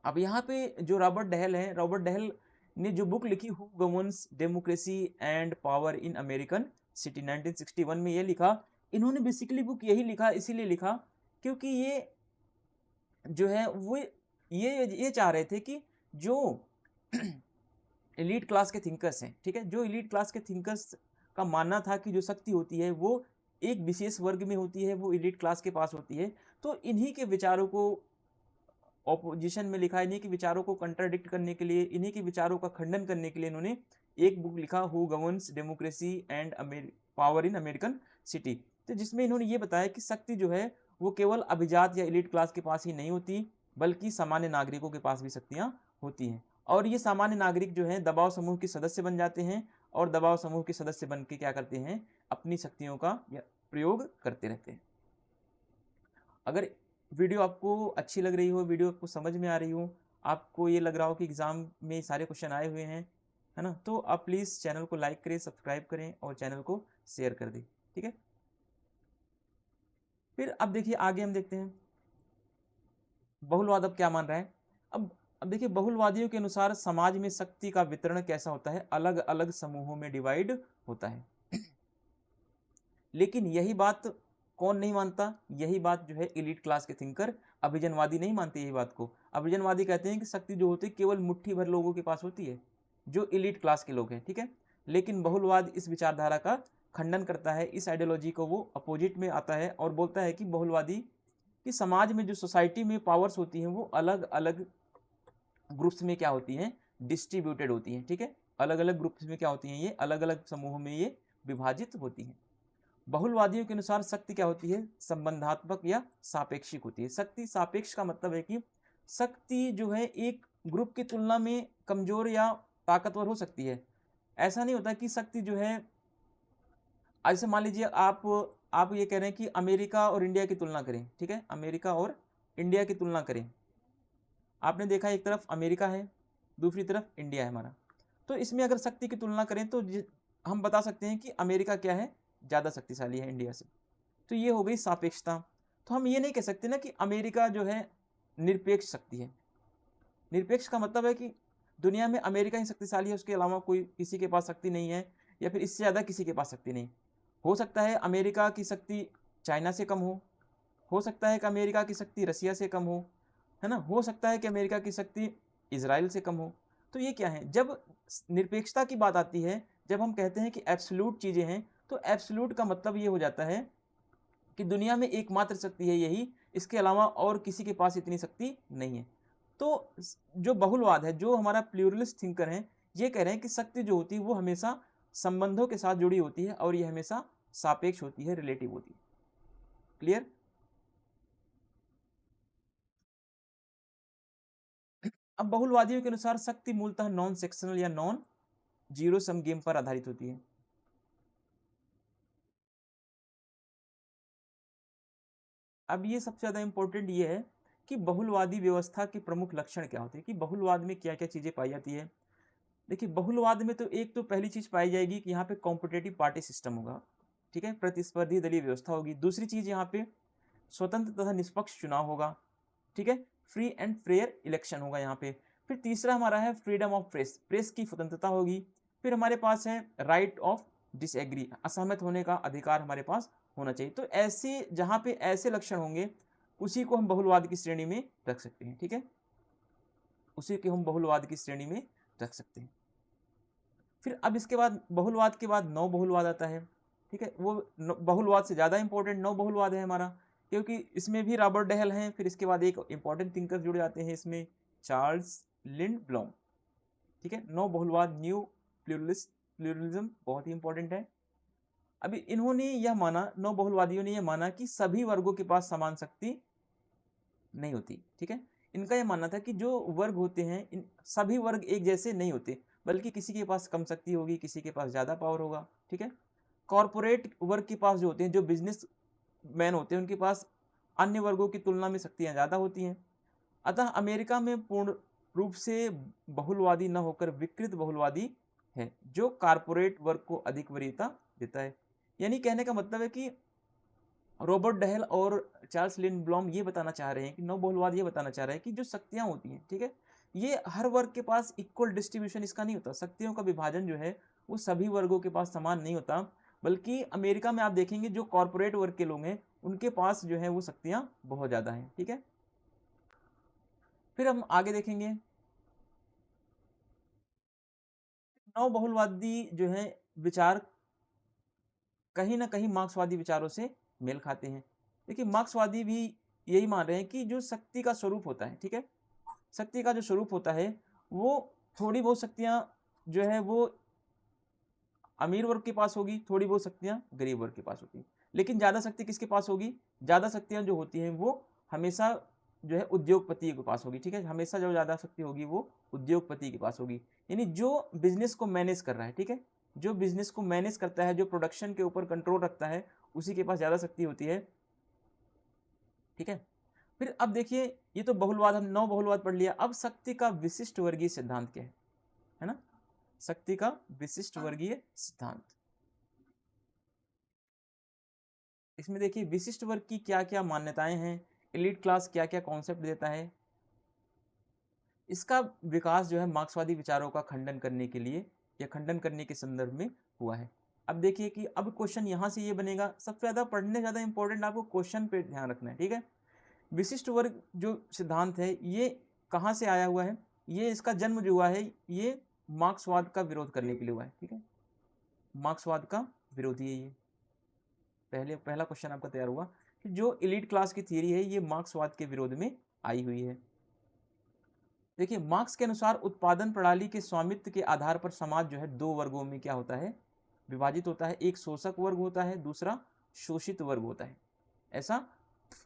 अब यहाँ पे जो रॉबर्ट डेहल है, रॉबर्ट डेहल ने जो बुक लिखी who governs democracy and power in American city 1961 में ये लिखा, इन्होंने बेसिकली बुक यही लिखा, इसीलिए लिखा क्योंकि ये जो है वो ये चाह रहे थे कि जो एलीट क्लास के थिंकर्स हैं, ठीक है, जो एलीट क्लास के थिंकर्स का मानना था कि जो शक्ति होती है वो एक विशेष वर्ग में होती है, वो एलीट क्लास के पास होती है। तो इन्हीं के विचारों को ऑपोजिशन में लिखा, इन्हीं के विचारों को कंट्राडिक्ट करने के लिए, इन्हीं के विचारों का खंडन करने के लिए इन्होंने एक बुक लिखा who governs democracy and power in American city. तो जिसमें इन्होंने ये बताया कि शक्ति जो है वो केवल अभिजात या एलीट क्लास के पास ही नहीं होती बल्कि सामान्य नागरिकों के पास भी शक्तियाँ होती हैं, और ये सामान्य नागरिक जो हैं दबाव समूह के सदस्य बन जाते हैं, और दबाव समूह के सदस्य बन के क्या करते हैं, अपनी शक्तियों का प्रयोग करते रहते हैं। अगर वीडियो आपको अच्छी लग रही हो, वीडियो आपको समझ में आ रही हो, आपको ये लग रहा हो कि एग्जाम में सारे क्वेश्चन आए हुए हैं, है ना, तो आप प्लीज़ चैनल को लाइक करें, सब्सक्राइब करें और चैनल को शेयर कर दें, ठीक है। फिर अब देखिए आगे हम देखते हैं बहुलवाद अब क्या मान रहा है। अब देखिए बहुलवादियों के अनुसार समाज में शक्ति का वितरण कैसा होता है, अलग अलग समूहों में डिवाइड होता है। लेकिन यही बात कौन नहीं मानता, यही बात जो है एलीट क्लास के थिंकर, अभिजनवादी नहीं मानते यही बात को। अभिजनवादी कहते हैं कि शक्ति जो होती है केवल मुट्ठी भर लोगों के पास होती है, जो एलीट क्लास के लोग हैं, ठीक है। लेकिन बहुलवाद इस विचारधारा का खंडन करता है, इस आइडियोलॉजी को वो अपोजिट में आता है और बोलता है कि बहुलवादी कि समाज में जो सोसाइटी में पावर्स होती हैं वो अलग अलग ग्रुप्स में क्या होती हैं, डिस्ट्रीब्यूटेड होती हैं, ठीक है। अलग अलग ग्रुप्स में क्या होती हैं, ये अलग अलग समूहों में ये विभाजित होती हैं। बहुलवादियों के अनुसार शक्ति क्या होती है, संबंधात्मक या सापेक्षिक होती है। शक्ति सापेक्ष का मतलब है कि शक्ति जो है एक ग्रुप की तुलना में कमजोर या ताकतवर हो सकती है। ऐसा नहीं होता कि शक्ति जो है, ऐसे मान लीजिए आप ये कह रहे हैं कि अमेरिका और इंडिया की तुलना करें, ठीक है, अमेरिका और इंडिया की तुलना करें। आपने देखा एक तरफ अमेरिका है, दूसरी तरफ इंडिया है हमारा, तो इसमें अगर शक्ति की तुलना करें तो हम बता सकते हैं कि अमेरिका क्या है, ज़्यादा शक्तिशाली है इंडिया से। तो ये हो गई सापेक्षता। तो हम ये नहीं कह सकते ना कि अमेरिका जो है निरपेक्ष शक्ति है। निरपेक्ष का मतलब है कि दुनिया में अमेरिका ही शक्तिशाली है, उसके अलावा कोई किसी के पास शक्ति नहीं है, या फिर इससे ज़्यादा किसी के पास शक्ति नहीं। हो सकता है अमेरिका की शक्ति चाइना से कम हो सकता है कि अमेरिका की शक्ति रसिया से कम हो, है ना, हो सकता है कि अमेरिका की शक्ति इजराइल से कम हो। तो ये क्या है, जब निरपेक्षता की बात आती है, जब हम कहते हैं कि एब्सोल्यूट चीज़ें हैं, तो एब्सोल्यूट का मतलब ये हो जाता है कि दुनिया में एकमात्र शक्ति है यही, इसके अलावा और किसी के पास इतनी शक्ति नहीं है। तो जो बहुलवाद है, जो हमारा प्लूरलिस्ट थिंकर है, ये कह रहे हैं कि शक्ति जो होती है वो हमेशा संबंधों के साथ जुड़ी होती है और ये हमेशा सापेक्ष होती है, रिलेटिव होती है। क्लियर? अब बहुलवादियों के अनुसार शक्ति मूलतः नॉन सेक्शनल या नॉन जीरो सम गेम पर आधारित होती है। अब ये सबसे ज्यादा इंपॉर्टेंट ये है कि बहुलवादी व्यवस्था के प्रमुख लक्षण क्या होते हैं, कि बहुलवाद में क्या क्या चीजें पाई जाती है। देखिए बहुलवाद में तो एक तो पहली चीज पाई जाएगी कि यहाँ पे कॉम्पिटेटिव पार्टी सिस्टम होगा, ठीक है, प्रतिस्पर्धी दलीय व्यवस्था होगी। दूसरी चीज यहाँ पे स्वतंत्र तथा निष्पक्ष चुनाव होगा, ठीक है, फ्री एंड फेयर इलेक्शन होगा यहाँ पे। फिर तीसरा हमारा है फ्रीडम ऑफ प्रेस, प्रेस की स्वतंत्रता होगी। फिर हमारे पास है राइट ऑफ डिसएग्री, असहमत होने का अधिकार हमारे पास होना चाहिए। तो ऐसे जहाँ पे ऐसे लक्षण होंगे उसी को हम बहुलवाद की श्रेणी में रख सकते हैं, ठीक है, उसी को हम बहुलवाद की श्रेणी में रख सकते हैं। फिर अब इसके बाद बहुलवाद के बाद नौ बहुलवाद आता है, ठीक है, वो बहुलवाद से ज़्यादा इंपॉर्टेंट नौ बहुलवाद है हमारा, क्योंकि इसमें भी रॉबर्ट डहेल हैं। फिर इसके बाद एक इंपॉर्टेंट थिंकर जुड़ जाते हैं इसमें, चार्ल्स लिंडब्लॉम, ठीक है। नौ बहुलवाद, न्यू प्लूरलिज्म बहुत ही इंपॉर्टेंट है। अभी इन्होंने यह माना, नौ बहुलवादियों ने यह माना कि सभी वर्गों के पास समान शक्ति नहीं होती, ठीक है। इनका यह मानना था कि जो वर्ग होते हैं इन सभी वर्ग एक जैसे नहीं होते, बल्कि किसी के पास कम शक्ति होगी, किसी के पास ज़्यादा पावर होगा, ठीक है। कॉरपोरेट वर्ग के पास जो होते हैं, जो बिजनेस मैन होते हैं, उनके पास अन्य वर्गों की तुलना में शक्तियाँ ज़्यादा होती हैं। अतः अमेरिका में पूर्ण रूप से बहुलवादी न होकर विकृत बहुलवादी है, जो कारपोरेट वर्ग को अधिक वरीयता देता है। यानी कहने का मतलब है कि रॉबर्ट डहेल और चार्ल्स लिंडब्लॉम ये बताना चाह रहे हैं कि नव बहुलवाद ये बताना चाह रहे हैं कि जो शक्तियाँ होती हैं, ठीक है, ये हर वर्ग के पास इक्वल डिस्ट्रीब्यूशन इसका नहीं होता। शक्तियों का विभाजन जो है वो सभी वर्गों के पास समान नहीं होता, बल्कि अमेरिका में आप देखेंगे जो कॉरपोरेट वर्ग के लोग हैं उनके पास जो है वो शक्तियाँ बहुत ज़्यादा हैं, ठीक है। फिर हम आगे देखेंगे, नव बहुलवादी जो है विचार कहीं ना कहीं मार्क्सवादी विचारों से मेल खाते हैं। देखिए मार्क्सवादी भी यही मान रहे हैं कि जो शक्ति का स्वरूप होता है, ठीक है, शक्ति का जो स्वरूप होता है वो थोड़ी बहुत शक्तियां जो है वो अमीर वर्ग के पास होगी, थोड़ी बहुत शक्तियां गरीब वर्ग के पास होती हैं। लेकिन ज़्यादा शक्ति किसके पास होगी? ज़्यादा शक्तियां जो होती हैं वो हमेशा जो है उद्योगपति के पास होगी, ठीक है, हमेशा जो ज़्यादा शक्ति होगी वो उद्योगपति के पास होगी। यानी जो बिजनेस को मैनेज कर रहा है, ठीक है, जो बिजनेस को मैनेज करता है, जो प्रोडक्शन के ऊपर कंट्रोल रखता है, उसी के पास ज़्यादा शक्ति होती है, ठीक है। फिर अब देखिए ये तो बहुलवाद, हम नौ बहुलवाद पढ़ लिया। अब शक्ति का विशिष्ट वर्गीय सिद्धांत क्या है ना, शक्ति का विशिष्ट वर्गीय सिद्धांत। इसमें देखिए विशिष्ट वर्ग की क्या क्या मान्यताएं हैं, एलीट क्लास क्या क्या कॉन्सेप्ट देता है। इसका विकास जो है मार्क्सवादी विचारों का खंडन करने के लिए या खंडन करने के संदर्भ में हुआ है। अब देखिए कि अब क्वेश्चन यहाँ से ये बनेगा, सबसे ज़्यादा पढ़ने ज़्यादा इंपॉर्टेंट आपको क्वेश्चन पे ध्यान रखना है, ठीक है। विशिष्ट वर्ग जो सिद्धांत है ये कहाँ से आया हुआ है? ये इसका जन्म जो हुआ है ये मार्क्सवाद का विरोध करने के लिए हुआ है, ठीक है, मार्क्सवाद का विरोधी है ये। पहला क्वेश्चन आपका तैयार हुआ कि जो एलीट क्लास की थियरी है ये मार्क्सवाद के विरोध में आई हुई है। देखिए मार्क्स के अनुसार उत्पादन प्रणाली के स्वामित्व के आधार पर समाज जो है दो वर्गों में क्या होता है, विभाजित होता है। एक शोषक वर्ग होता है, दूसरा शोषित वर्ग होता है, ऐसा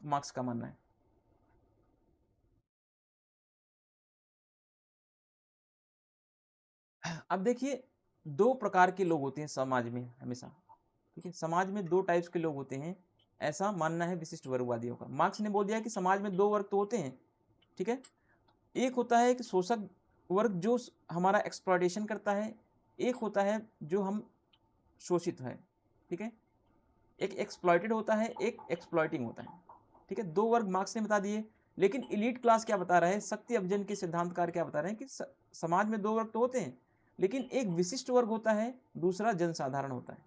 मार्क्स का मानना है। अब देखिए दो प्रकार के लोग होते हैं समाज में हमेशा, ठीक है, समाज में दो टाइप्स के लोग होते हैं, ऐसा मानना है विशिष्ट वर्गवादियों का। मार्क्स ने बोल दिया कि समाज में दो वर्ग तो होते हैं, ठीक है, एक होता है कि शोषक वर्ग जो हमारा एक्सप्लॉयटेशन करता है, एक होता है जो हम शोषित है, ठीक है, एक एक्सप्लॉयटेड होता है, एक एक्सप्लॉयटिंग होता है, ठीक है, दो वर्ग मार्क्स ने बता दिए। लेकिन एलीट क्लास क्या बता रहा है, शक्ति अभियान के सिद्धांतकार क्या बता रहे हैं कि समाज में दो वर्ग तो होते हैं, लेकिन एक विशिष्ट वर्ग होता है, दूसरा जनसाधारण होता है,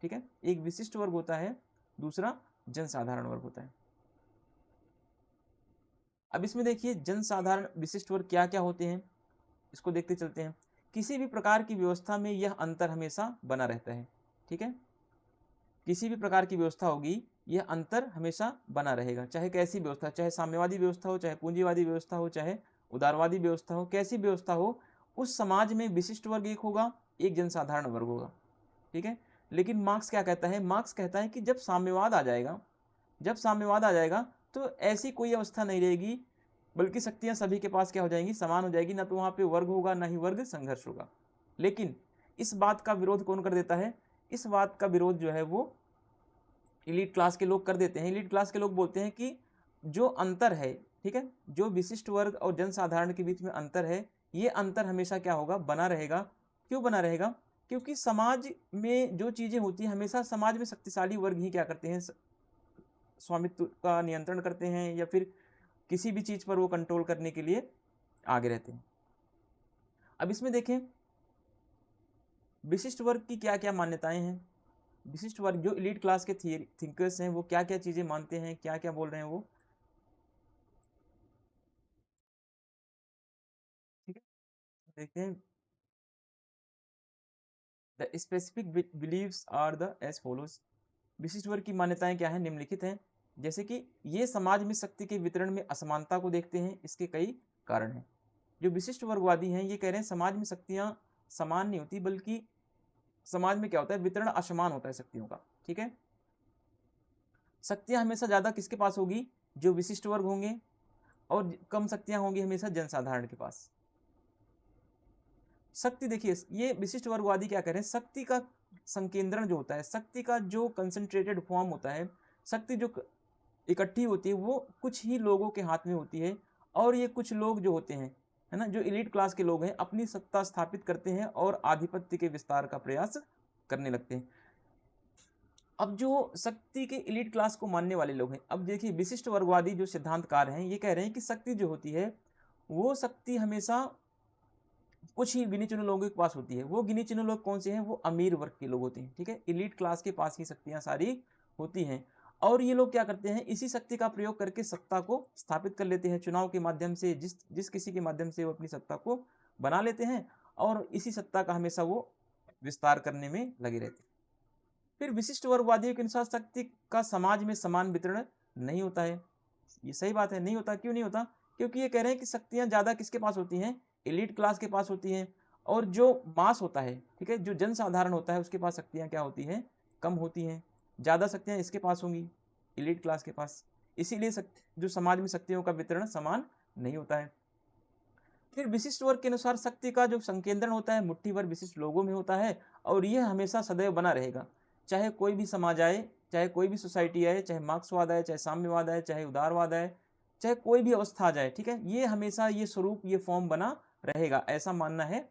ठीक है, एक विशिष्ट वर्ग होता है, दूसरा जनसाधारण वर्ग होता है। अब इसमें देखिए जनसाधारण विशिष्ट वर्ग क्या क्या होते हैं, इसको देखते चलते हैं। किसी भी प्रकार की व्यवस्था में यह अंतर हमेशा बना रहता है, ठीक है, किसी भी प्रकार की व्यवस्था होगी यह अंतर हमेशा बना रहेगा, चाहे कैसी व्यवस्था, चाहे साम्यवादी व्यवस्था हो, चाहे पूंजीवादी व्यवस्था हो, चाहे उदारवादी व्यवस्था हो, कैसी व्यवस्था हो, उस समाज में विशिष्ट वर्ग एक होगा, एक जनसाधारण वर्ग होगा, ठीक है। लेकिन मार्क्स क्या कहता है, मार्क्स कहता है कि जब साम्यवाद आ जाएगा, जब साम्यवाद आ जाएगा तो ऐसी कोई अवस्था नहीं रहेगी, बल्कि शक्तियां सभी के पास क्या हो जाएंगी, समान हो जाएगी, ना तो वहां पे वर्ग होगा ना ही वर्ग संघर्ष होगा। लेकिन इस बात का विरोध कौन कर देता है, इस बात का विरोध जो है वो इलीट क्लास के लोग कर देते हैं। इलीट क्लास के लोग बोलते हैं कि जो अंतर है, ठीक है, जो विशिष्ट वर्ग और जनसाधारण के बीच में अंतर है, ये अंतर हमेशा क्या होगा, बना रहेगा। क्यों बना रहेगा, क्योंकि समाज में जो चीजें होती हैं हमेशा समाज में शक्तिशाली वर्ग ही क्या करते हैं, स्वामित्व का नियंत्रण करते हैं, या फिर किसी भी चीज पर वो कंट्रोल करने के लिए आगे रहते हैं। अब इसमें देखें विशिष्ट वर्ग की क्या क्या मान्यताएं हैं। विशिष्ट वर्ग जो इलीट क्लास के थिंकर्स हैं वो क्या क्या चीजें मानते हैं, क्या क्या बोल रहे हैं वो, ठीक है। देखते हैं the specific beliefs are the as follows. विशिष्ट वर्ग की मान्यताएं क्या है, निम्नलिखित हैं। जैसे कि ये समाज में शक्ति के वितरण में असमानता को देखते हैं, इसके कई कारण हैं। जो विशिष्ट वर्गवादी हैं ये कह रहे हैं समाज में शक्तियां समान नहीं होती, बल्कि समाज में क्या होता है, वितरण असमान होता है शक्तियों का, ठीक है। शक्तियां हमेशा ज्यादा किसके पास होगी, जो विशिष्ट वर्ग होंगे, और कम शक्तियां होंगी हमेशा जनसाधारण के पास। शक्ति देखिए, ये विशिष्ट वर्गवादी क्या कह रहे हैं, शक्ति का संकेंद्रण जो होता है, शक्ति का जो कंसंट्रेटेड फॉर्म होता है, शक्ति जो इकट्ठी होती है वो कुछ ही लोगों के हाथ में होती है, और ये कुछ लोग जो होते हैं, है ना, जो एलीट क्लास के लोग हैं, अपनी सत्ता स्थापित करते हैं और आधिपत्य के विस्तार का प्रयास करने लगते हैं। अब जो शक्ति के एलीट क्लास को मानने वाले लोग हैं, अब देखिए विशिष्ट वर्गवादी जो सिद्धांतकार हैं ये कह रहे हैं कि शक्ति जो होती है वो शक्ति हमेशा कुछ ही गिने चुने लोगों के पास होती है। वो गिने चुने लोग कौन से हैं, वो अमीर वर्ग के लोग होते हैं, ठीक है। एलीट क्लास के पास ही शक्तियां सारी होती हैं, और ये लोग क्या करते हैं, इसी शक्ति का प्रयोग करके सत्ता को स्थापित कर लेते हैं, चुनाव के माध्यम से, जिस जिस किसी के माध्यम से वो अपनी सत्ता को बना लेते हैं, और इसी सत्ता का हमेशा वो विस्तार करने में लगे रहते हैं। फिर विशिष्ट वर्गवादियों के अनुसार शक्ति का समाज में समान वितरण नहीं होता है। ये सही बात है, नहीं होता। क्यों नहीं होता, क्योंकि ये कह रहे हैं कि शक्तियां ज्यादा किसके पास होती हैं, एलीट क्लास के पास होती हैं, और जो मास होता है, ठीक है, जो जनसाधारण होता है उसके पास शक्तियां क्या होती हैं, कम होती हैं। ज्यादा शक्तियां इसके पास होंगी, एलीट क्लास के पास। इसीलिए जो समाज में शक्तियों का वितरण समान नहीं होता है। फिर विशिष्ट वर्ग के अनुसार शक्ति का जो संकेंद्रण होता है मुट्ठी भर विशिष्ट लोगों में होता है, और यह हमेशा सदैव बना रहेगा, चाहे कोई भी समाज आए, चाहे कोई भी सोसाइटी आए, चाहे मार्क्सवाद आए, चाहे साम्यवाद आए, चाहे उदारवाद आए, चाहे कोई भी अवस्था आ जाए, ठीक है, ये हमेशा ये स्वरूप, ये फॉर्म बना रहेगा, ऐसा मानना है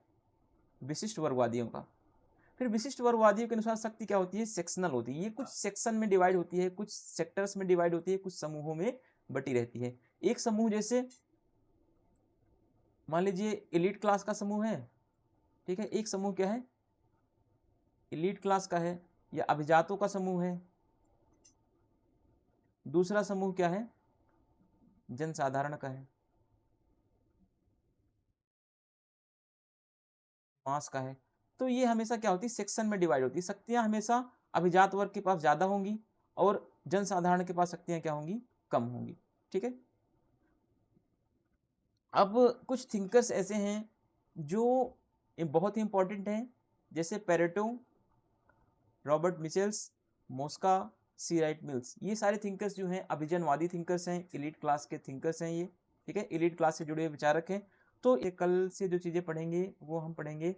विशिष्ट वर्गवादियों का। फिर विशिष्ट वर्गवादियों के अनुसार शक्ति क्या होती है, सेक्शनल होती है। ये कुछ सेक्शन में डिवाइड होती है, कुछ सेक्टर्स में डिवाइड होती है, कुछ समूहों में बटी रहती है। एक समूह जैसे मान लीजिए एलीट क्लास का समूह है, ठीक है, एक समूह क्या है, एलीट क्लास का है, या अभिजातों का समूह है। दूसरा समूह क्या है, जनसाधारण का है, मास का है। तो ये हमेशा क्या होती है, सेक्शन में डिवाइड होती है। शक्तियां हमेशा अभिजात वर्ग के पास ज्यादा होंगी, और जनसाधारण के पास शक्तियां क्या होंगी, कम होंगी, ठीक है। अब कुछ थिंकर्स ऐसे हैं जो बहुत ही इंपॉर्टेंट हैं, जैसे पेरेटो, रॉबर्ट मिचेल्स, मोस्का, सी राइट मिल्स। ये सारे थिंकर्स जो हैं अभिजनवादी थिंकर्स हैं, एलीट क्लास के थिंकर्स हैं ये, ठीक है, एलीट क्लास से जुड़े हुए विचारक हैं। तो ये कल से जो चीज़ें पढ़ेंगे वो हम पढ़ेंगे,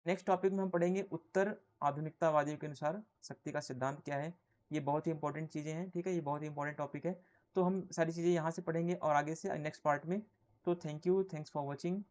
नेक्स्ट टॉपिक में हम पढ़ेंगे उत्तर आधुनिकतावादियों के अनुसार शक्ति का सिद्धांत क्या है। ये बहुत ही इंपॉर्टेंट चीज़ें हैं, ठीक है, ये बहुत ही इंपॉर्टेंट टॉपिक है। तो हम सारी चीज़ें यहाँ से पढ़ेंगे और आगे से नेक्स्ट पार्ट में। तो thank you, thanks for watching.